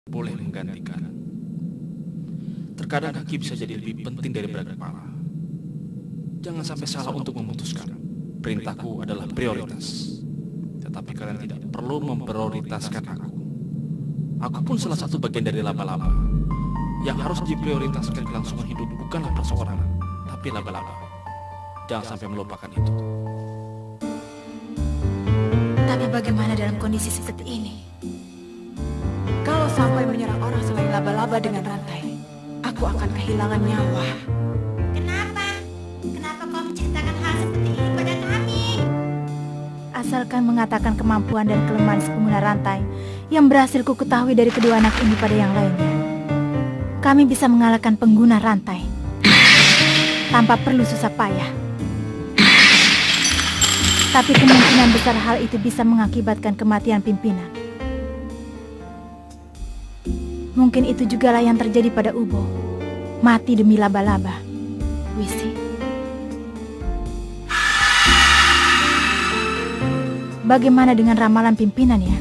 boleh menggantikan. Terkadang kaki bisa jadi lebih penting daripada kepala. Jangan sampai salah untuk memutuskan. Perintahku adalah prioritas. Tetapi kalian tidak perlu memprioritaskan aku. Aku pun salah satu bagian dari laba-laba. Yang harus diprioritaskan kelangsungan hidup bukanlah perseorangan, tapi laba-laba. Jangan sampai melupakan itu. Tapi bagaimana dalam kondisi seperti ini? Kalau sampai menyerang orang selain laba-laba dengan rantai, aku akan kehilangan nyawa. Kenapa? Kenapa kau menceritakan hal seperti ini pada kami? Asalkan mengatakan kemampuan dan kelemahan si pengguna rantai yang berhasil ku ketahui dari kedua anak ini pada yang lainnya, kami bisa mengalahkan pengguna rantai tanpa perlu susah payah. Tapi kemungkinan besar hal itu bisa mengakibatkan kematian pimpinan. Mungkin itu jugalah yang terjadi pada Ubo. Mati demi laba-laba. Wisi. Bagaimana dengan ramalan pimpinan ya?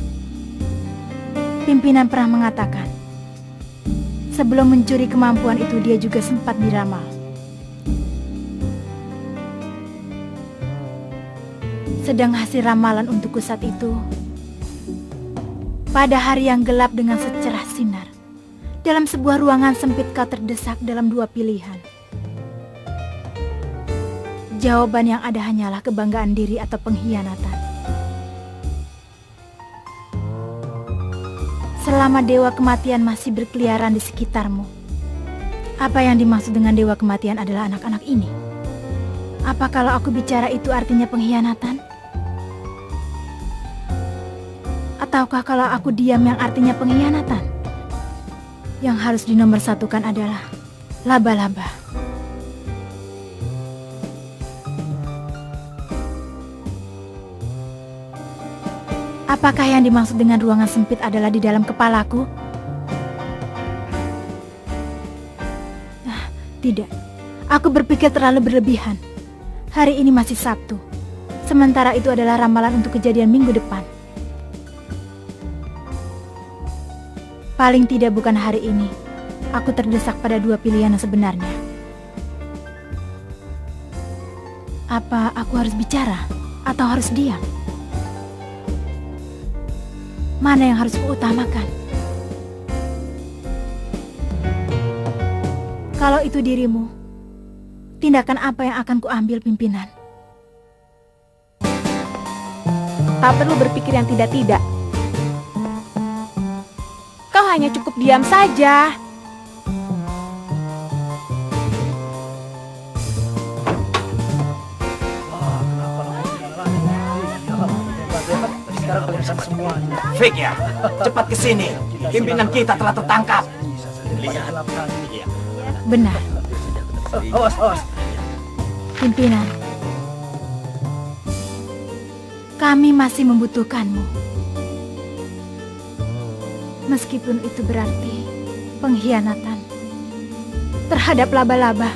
Pimpinan pernah mengatakan, sebelum mencuri kemampuan itu dia juga sempat diramal. Sedang hasil ramalan untukku saat itu, pada hari yang gelap dengan secerah sinar, dalam sebuah ruangan sempit kau terdesak dalam dua pilihan. Jawaban yang ada hanyalah kebanggaan diri atau pengkhianatan. Selama dewa kematian masih berkeliaran di sekitarmu, apa yang dimaksud dengan dewa kematian adalah anak-anak ini? Apa kalau aku bicara itu artinya pengkhianatan? Ataukah kalau aku diam yang artinya pengkhianatan? Yang harus dinomorsatukan adalah laba-laba. Apakah yang dimaksud dengan ruangan sempit adalah di dalam kepalaku? Tidak, aku berpikir terlalu berlebihan. Hari ini masih Sabtu, sementara itu adalah ramalan untuk kejadian minggu depan. Paling tidak bukan hari ini. Aku terdesak pada dua pilihan yang sebenarnya. Apa aku harus bicara atau harus diam? Mana yang harus kuutamakan? Kalau itu dirimu, tindakan apa yang akan kuambil pimpinan? Tak perlu berpikir yang tidak-tidak. Kau hanya cukup diam saja. Fik ya, cepat ke sini. Pimpinan kita telah tertangkap. Lihat. Benar. Awas. Pimpinan, kami masih membutuhkanmu. Meskipun itu berarti pengkhianatan terhadap laba-laba.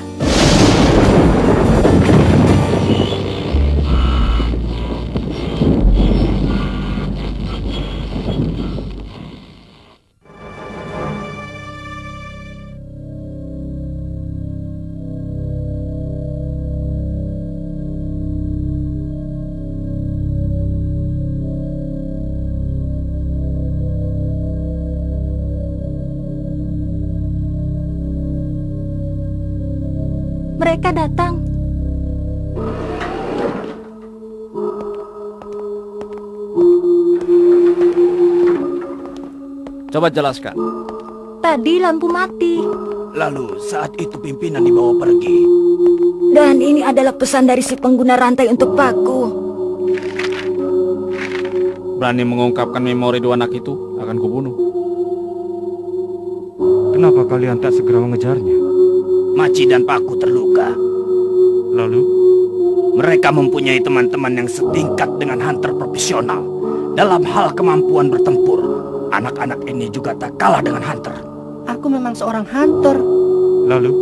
Mereka datang. Coba jelaskan. Tadi lampu mati. Lalu saat itu pimpinan dibawa pergi. Dan ini adalah pesan dari si pengguna rantai untuk Paku. Berani mengungkapkan memori dua anak itu, akan kubunuh. Kenapa kalian tak segera mengejarnya? Maci dan Paku terluka. Lalu? Mereka mempunyai teman-teman yang setingkat dengan hunter profesional. Dalam hal kemampuan bertempur, anak-anak ini juga tak kalah dengan hunter. Aku memang seorang hunter. Lalu?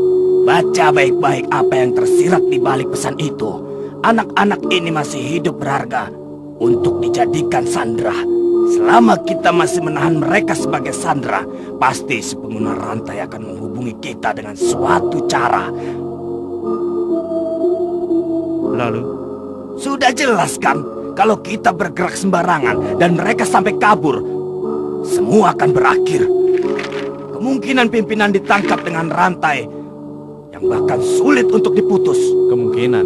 Baca baik-baik apa yang tersirat di balik pesan itu. Anak-anak ini masih hidup berharga untuk dijadikan sandera. Selama kita masih menahan mereka sebagai sandera, pasti si pengguna rantai akan menghubungi kita dengan suatu cara. Lalu, Sudah jelas kan, kalau kita bergerak sembarangan dan mereka sampai kabur, semua akan berakhir. Kemungkinan pimpinan ditangkap dengan rantai yang bahkan sulit untuk diputus. Kemungkinan.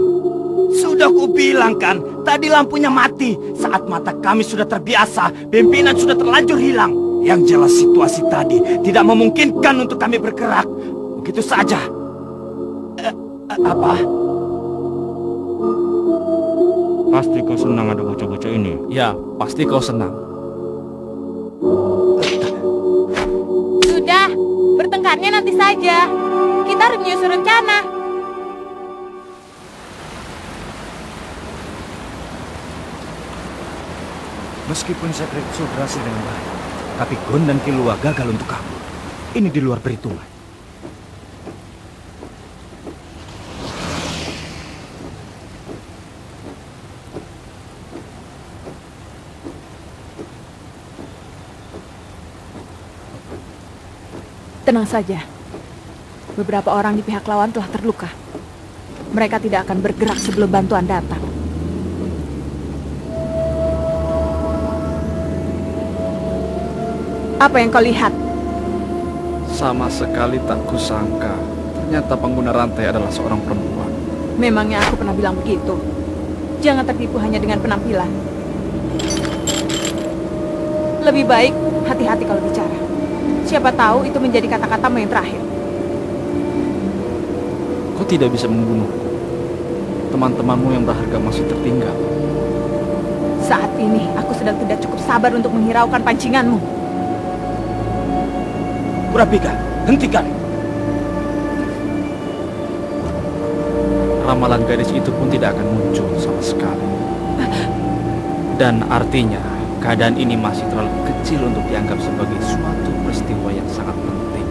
Sudah kubilang kan, tadi lampunya mati. Saat mata kami sudah terbiasa, pimpinan sudah terlanjur hilang. Yang jelas situasi tadi tidak memungkinkan untuk kami bergerak. Begitu saja. Apa? pasti kau senang ada bocah-bocah ini. Ya, pasti kau senang. Sudah, bertengkarnya nanti saja. Kita harus menyusun rencana. Meskipun Sekret Sur berhasil dengan baik, tapi Gon dan Killua gagal untuk kabur. Ini di luar perhitungan. Tenang saja. Beberapa orang di pihak lawan telah terluka. Mereka tidak akan bergerak sebelum bantuan datang. Apa yang kau lihat? Sama sekali tak kusangka. Ternyata pengguna rantai adalah seorang perempuan. Memangnya aku pernah bilang begitu? Jangan tertipu hanya dengan penampilan. Lebih baik hati-hati kalau bicara. Siapa tahu itu menjadi kata-katamu yang terakhir. Kau tidak bisa membunuhku. Teman-temanmu yang berharga masih tertinggal. Saat ini aku sedang tidak cukup sabar untuk menghiraukan pancinganmu. Kurapika, hentikan. Ramalan gadis itu pun tidak akan muncul sama sekali. Dan artinya, keadaan ini masih terlalu kecil untuk dianggap sebagai suatu peristiwa yang sangat penting.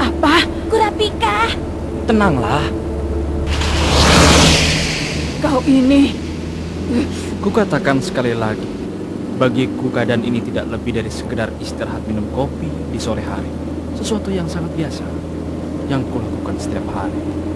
Apa? Kurapika, Tenanglah. Kau ini... Kukatakan sekali lagi, bagiku keadaan ini tidak lebih dari sekedar istirahat minum kopi di sore hari. Sesuatu yang sangat biasa, yang kulakukan setiap hari.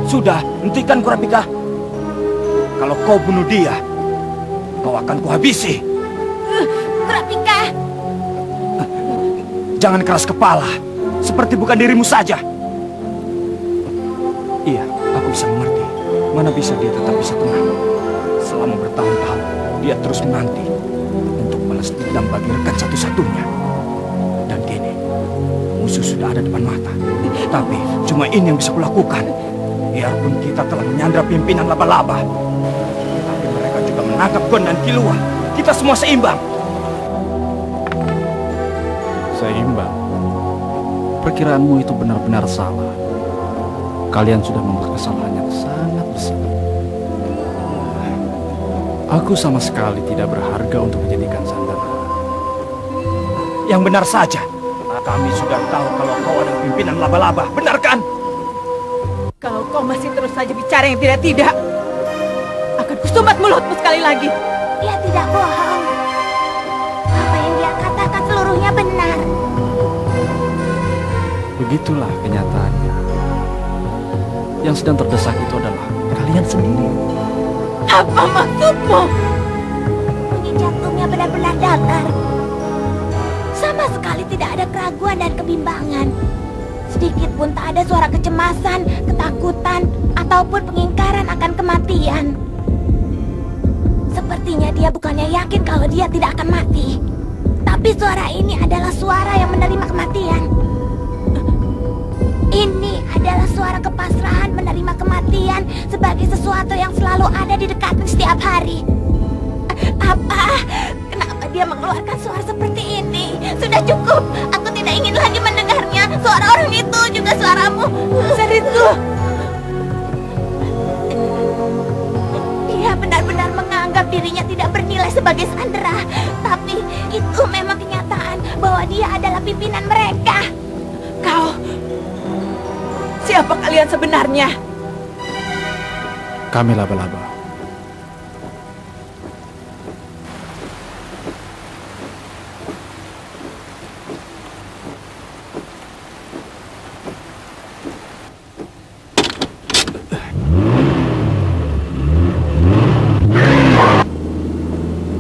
Sudah, hentikan Kurapika. Kalau kau bunuh dia, kau akan kuhabisi. Kurapika, Jangan keras kepala, seperti bukan dirimu saja. Iya, aku bisa mengerti. Mana bisa dia tetap bisa tenang. Selama bertahun-tahun, dia terus menanti untuk balas dendam bagi rekan satu-satunya. Dan kini, musuh sudah ada depan mata. Tapi, cuma ini yang bisa kulakukan. Biarpun kita telah menyandra pimpinan laba-laba, tapi mereka juga menangkap Gon dan Killua. Kita semua seimbang. Seimbang. Perkiraanmu itu benar-benar salah. Kalian sudah membuat kesalahan yang sangat besar. Aku sama sekali tidak berharga untuk dijadikan sandera. Yang benar saja. Kami sudah tahu kalau kau adalah pimpinan laba-laba. Benar kan? Kalau kau masih terus saja bicara yang tidak-tidak, akan kusumbat mulutmu sekali lagi. dia tidak bohong. Apa yang dia katakan seluruhnya benar. Begitulah kenyataannya. Yang sedang terdesak itu adalah kalian sendiri. Apa maksudmu? Bunyi jantungnya benar-benar datar. Sama sekali tidak ada keraguan dan kebimbangan. Sedikit pun tak ada suara kecemasan, ketakutan, ataupun pengingkaran akan kematian. Sepertinya dia bukannya yakin kalau dia tidak akan mati. Tapi suara ini adalah suara yang menerima kematian. Ini adalah suara kepasrahan menerima kematian sebagai sesuatu yang selalu ada di dekatnya setiap hari. Apa? Kenapa dia mengeluarkan suara seperti ini? Sudah cukup. Aku tidak ingin lagi mendengarnya. Suara orang itu juga suaramu. Seritku. Dia benar-benar menganggap dirinya tidak bernilai sebagai Sandra. Tapi itu memang kenyataan bahwa dia adalah pimpinan mereka. Kau. Siapa kalian sebenarnya? Kami laba-laba.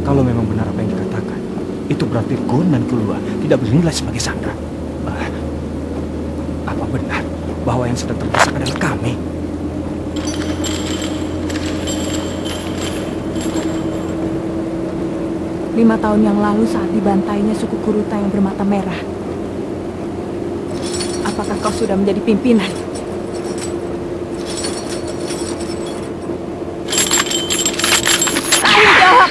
Kalau memang benar apa yang dikatakan, itu berarti Gon dan Kulua tidak bernilai sebagai Sandra. Apa benar bahwa yang sedang terdesak adalah kami? Lima tahun yang lalu saat dibantainya suku Kuruta yang bermata merah. Apakah kau sudah menjadi pimpinan? Ayo jawab!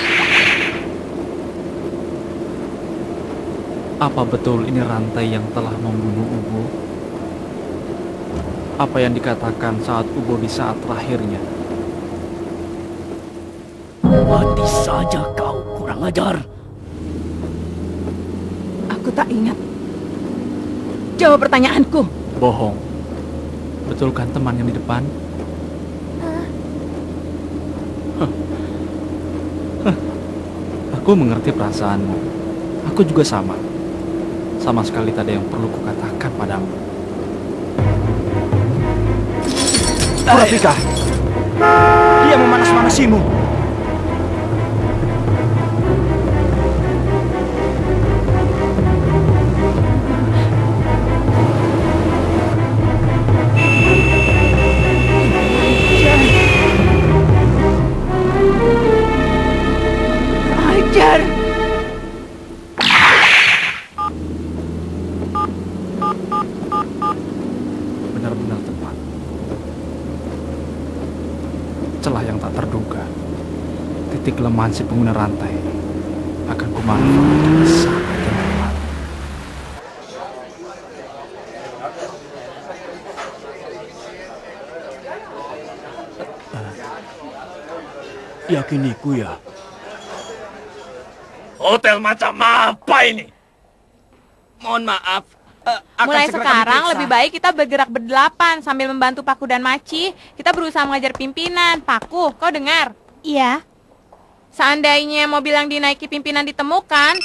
Apa betul ini rantai yang telah membunuh Ubo? Apa yang dikatakan saat Ubo di saat terakhirnya? Mati saja kau, kurang ajar. Aku tak ingat. Jawab pertanyaanku. Bohong. Betul kan teman yang di depan? Aku mengerti perasaanmu. Aku juga sama. Sama sekali tak ada yang perlu kukatakan padamu. Purapika, dia memanas-manasimu. Ajar! Benar-benar tepat. Celah yang tak terduga. Titik kelemahan si pengguna rantai akan kumanfaatkan dengan sangat dan tepat. Yakiniku ya. Hotel macam apa ini? Mohon maaf. Mulai sekarang lebih baik kita bergerak berdelapan sambil membantu Paku dan Maci. Kita berusaha mengajar pimpinan. Paku, kau dengar? Iya. Seandainya mobil yang dinaiki pimpinan ditemukan,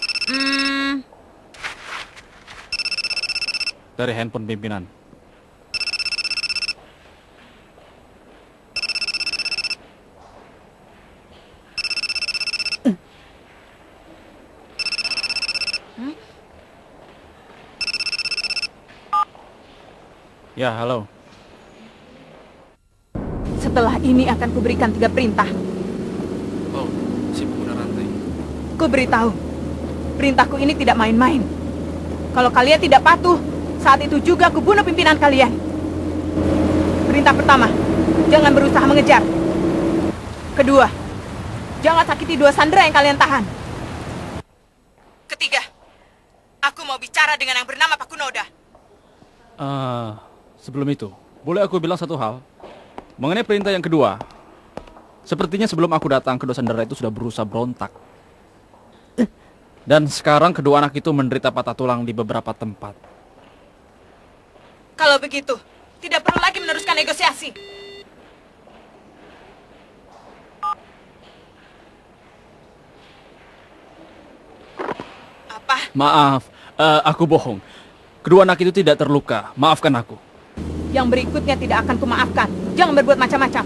Dari handphone pimpinan. Ya, halo. Setelah ini akan kuberikan 3 perintah. Oh, si pengguna rantai. Kuberitahu, perintahku ini tidak main-main. Kalau kalian tidak patuh, saat itu juga kubunuh pimpinan kalian. Perintah pertama, jangan berusaha mengejar. Kedua, jangan sakiti 2 Sandra yang kalian tahan. Ketiga, aku mau bicara dengan yang bernama Pakunoda. Sebelum itu, boleh aku bilang satu hal? Mengenai perintah yang kedua, sepertinya sebelum aku datang, kedua Sandra itu sudah berusaha berontak. Dan sekarang kedua anak itu menderita patah tulang di beberapa tempat. Kalau begitu, tidak perlu lagi meneruskan negosiasi. Apa? Maaf, aku bohong. Kedua anak itu tidak terluka, maafkan aku. Yang berikutnya tidak akan kumaafkan. Jangan berbuat macam-macam.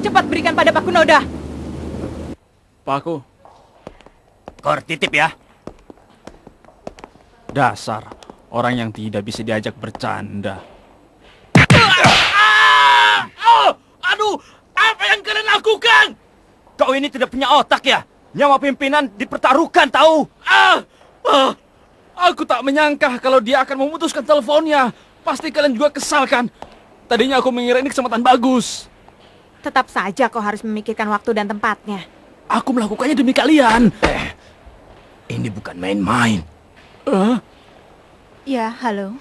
Cepat berikan pada Pakunoda. Paku, Kor titip ya. dasar orang yang tidak bisa diajak bercanda. Aduh, apa yang kalian lakukan? Kau ini tidak punya otak ya? Nyawa pimpinan dipertaruhkan tahu? Aku tak menyangka kalau dia akan memutuskan teleponnya. Pasti kalian juga kesal kan? Tadinya aku mengira ini kesempatan bagus. tetap saja kau harus memikirkan waktu dan tempatnya. Aku melakukannya demi kalian. Ini bukan main-main. Ya, halo.